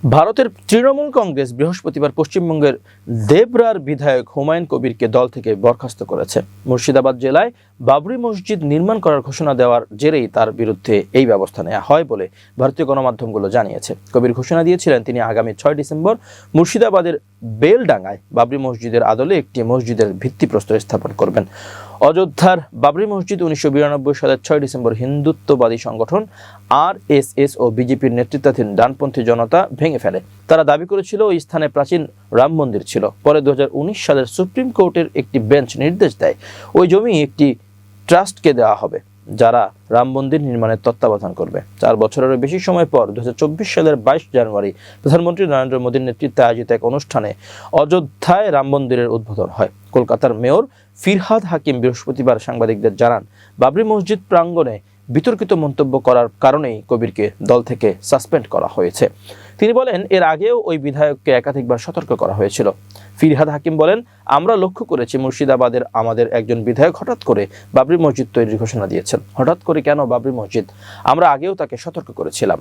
ভারতের তৃণমূল কংগ্রেস বৃহস্পতিবার পশ্চিমবঙ্গের দেবরার বিধায়ক হুমায়ুন কবিরকে দল থেকে বরখাস্ত করেছে। মুর্শিদাবাদ জেলায় বাবরি মসজিদ নির্মাণ করার ঘোষণা দেওয়ার জেরেই তার বিরুদ্ধে এই ব্যবস্থা নেওয়া হয় বলে ভারতীয় গণমাধ্যমগুলো জানিয়েছে। কবির ঘোষণা দিয়েছিলেন তিনি আগামী 6 ডিসেম্বর মুর্শিদাবাদের বেলডাঙ্গায় বাবরি মসজিদের আদলে একটি মসজিদের ভিত্তিপ্রস্তর স্থাপন করবেন। অযোধ্যার বাবরি মসজিদ 1992 সালের 6 ডিসেম্বর হিন্দুত্ববাদী সংগঠন RSS ও বিজেপির নেতৃত্বাধীন ডানপন্থী জনতা ভেঙে ফেলে। তারা দাবি করেছিল ওই স্থানে প্রাচীন রাম মন্দির ছিল। পরে 2019 সালের সুপ্রিম কোর্টের একটি বেঞ্চ নির্দেশ দেয় ওই জমি একটি ট্রাস্টকে দেওয়া হবে, যারা রাম মন্দির নির্মাণের তত্ত্বাবধান করবে। 4 বছরেরও বেশি সময় পর 2024 সালের 22 জানুয়ারি প্রধানমন্ত্রী নরেন্দ্র মোদীর নেতৃত্বে আয়োজিত এক অনুষ্ঠানে অযোধ্যায় রাম মন্দিরের উদ্বোধন হয়। কলকাতার মেয়র ফিরহাদ হাকিম বৃহস্পতিবার সাংবাদিকদের জানান, বাবরি মসজিদ প্রাঙ্গণে বিতর্কিত মন্তব্য করার কারণেই কবিরকে দল থেকে সাসপেন্ড করা হয়েছে। তিনি বলেন, এর আগেও ওই বিধায়ককে একাধিকবার সতর্ক করা হয়েছিল। ফিরহাদ হাকিম বলেন, আমরা লক্ষ্য করেছি মুর্শিদাবাদের আমাদের একজন বিধায়ক হঠাৎ করে বাবরি মসজিদ তৈরির ঘোষণা দিয়েছেন। হঠাৎ করে কেন বাবরি মসজিদ? আমরা আগেও তাকে সতর্ক করেছিলাম।